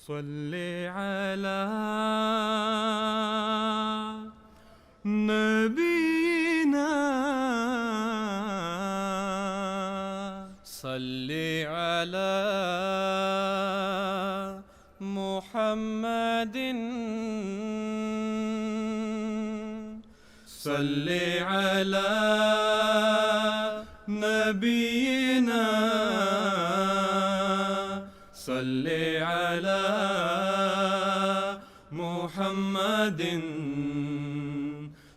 صل على نبينا، صل على محمد، صل على نبينا، صل على محمد،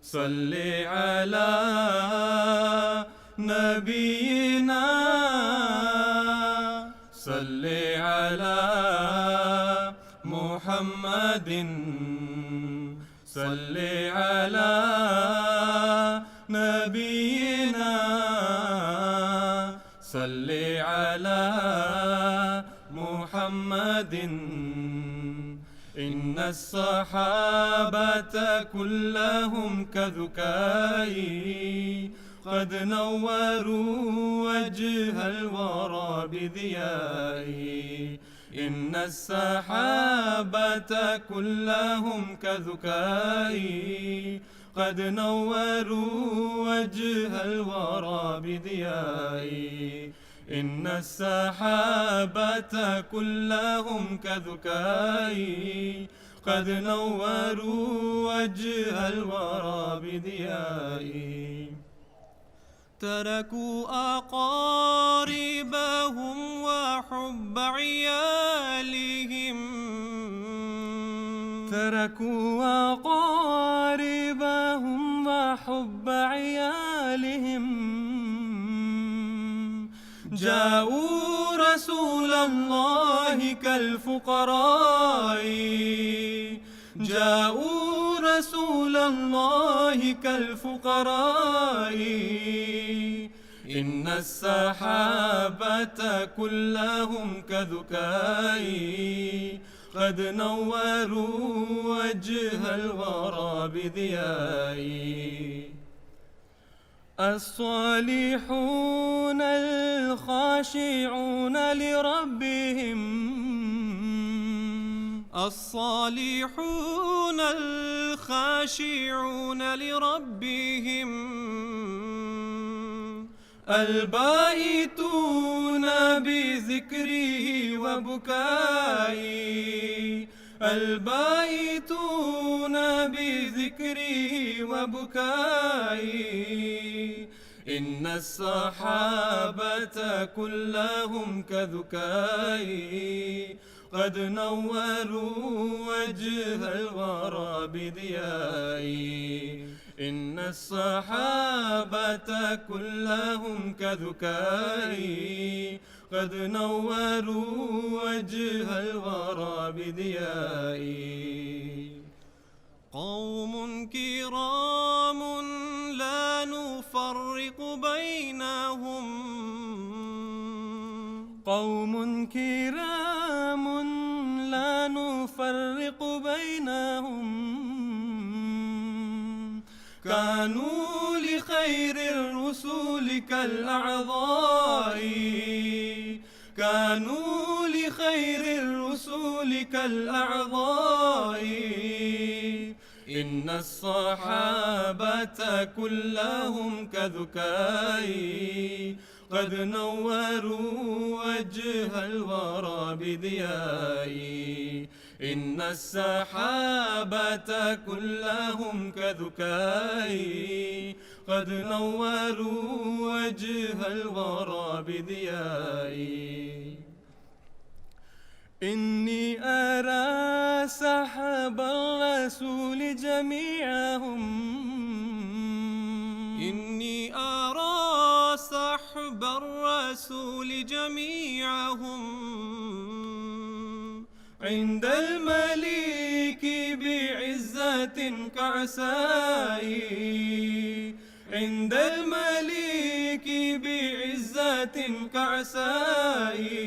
صل على نبينا، صل على محمد، صل على نبينا، صل على محمد. إن الصحابة كلهم كذكائي قد نوروا وجه الورى بضيائي. إن الصحابة كلهم كذكائي قد نوروا وجه الورى بضيائي. إن السحابة كلهم كذكائي قد نوروا وجه الورى بضيائي. تركوا أقاربهم وحب عيالهم، تركوا أقاربهم وحب عيالهم. جاءوا رسول الله كالفقراء، جاءوا رسول الله كالفقراء. إن السحابة كلهم كذكائي قد نوروا وجه الورى بضيائي. الصالحون الخاشعون لربهم، الصالحون الخاشعون لربهم. البائتون بذكره وبكائي، البائتون بذكره وبكائي. إن الصحابة كلهم كذكائي قد نوروا وجه الورى بضيائي. إن الصحابة كلهم كذكائي قد نوروا وجه الورى بضيائي. قوم كرام لا نفرق بينهم، قوم كرام لا نفرق بينهم. كانوا لخير الرسل كالأعضاء، كانوا لخير الرسل كالأعضاء. إن الصحابة كلهم كذكائي قد نوروا وجه الورى بضيائي. إن السحابة كلهم كذكائي قد نوروا وجه الورى بضيائي. إني أرى سحب الرسول جميعهم، إني أرى سحب الرسول جميعهم. عند المليك بعزة كعسائي، عند المليك بعزة كعسائي.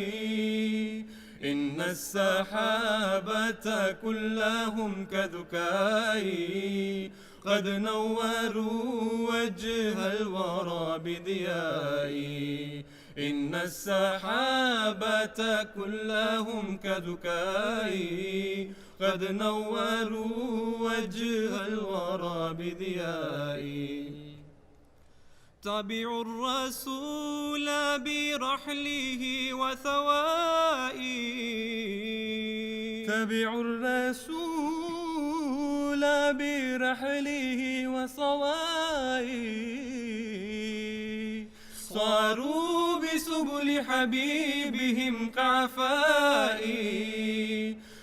إن السحابة كلهم كذكائي قد نوروا وجه الورى بضيائي. إن السحابة كلهم كذكائي قد نوروا وجه الورى بضيائي. تابعوا الرسول برحله وثوائي، تبعوا الرسول برحله وصوائي. صاروا بسبل حبيبهم كعفائي،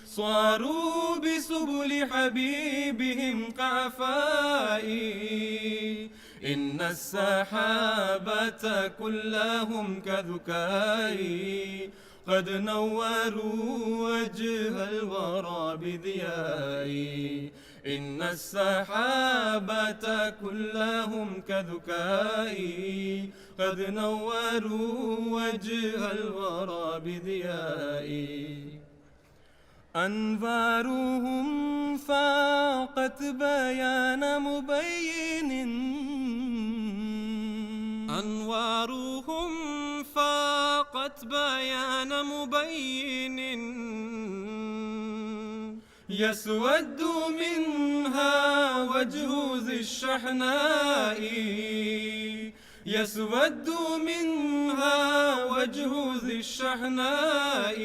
صاروا بسبل حبيبهم كعفائي. إن السحابة كلهم كذكائي قد نوروا وجه الورى بضيائي. إن السحابة كلهم كذكائي قد نوروا وجه الورى بضيائي. أنوارهم فاقت بيان مبين، أنوارهم فاقت بيان مبين. يسود منها وجه ذي الشحناء، يسود منها وجه ذي الشحناء.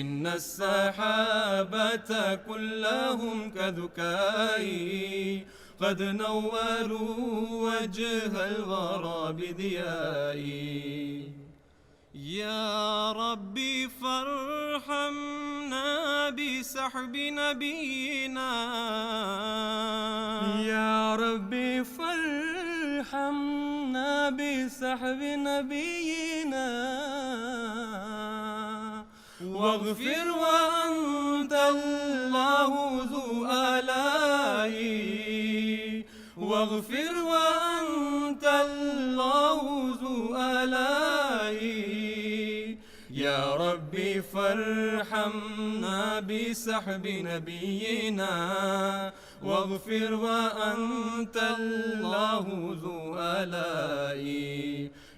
إن السحابة كلهم كذكائي قد نوروا وجه الورى بضيائي. يا ربي فارحمنا بسحب نبينا، يا ربي فارحمنا بسحب نبينا. واغفر وأنت الله ذو آلاء، واغفر وأنت الله ذو آلاء. يا ربي فارحمنا بسحب نبينا، واغفر وأنت الله ذو آلاء.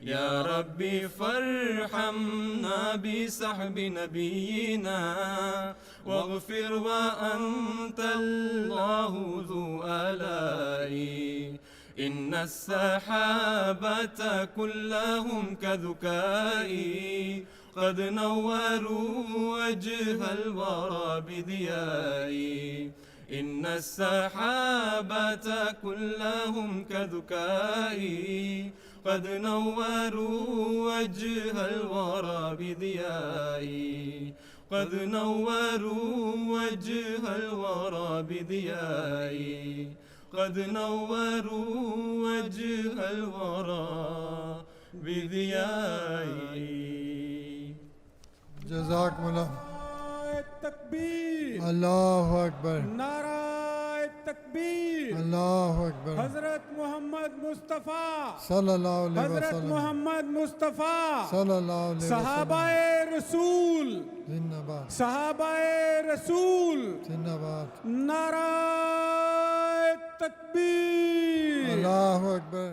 يا ربي فارحمنا بسحب نبينا، واغفر وأنت الله ذو آلاء. إن السحابة كلهم كذكائي قد نوروا وجه الورى بضيائي. إن السحابة كلهم كذكائي قد نوروا وجه الورى بضيائي. قد نوروا وجه الورى بضيائي. قد نوروا وجه الورى بضيائي. جزاكم الله. التكبير، الله أكبر، नाराए तकबीर, الله أكبر. हजरत मोहम्मद मुस्तफ़ा, صلى الله عليه हजरत وسلم. मोहम्मद मुस्तफ़ा, صلى الله عليه وسلم. सहाबाए रसूल, जिंदाबाद, सहाबाए रसूल, जिंदाबाद. नाराए तकबीर. الله أكبر.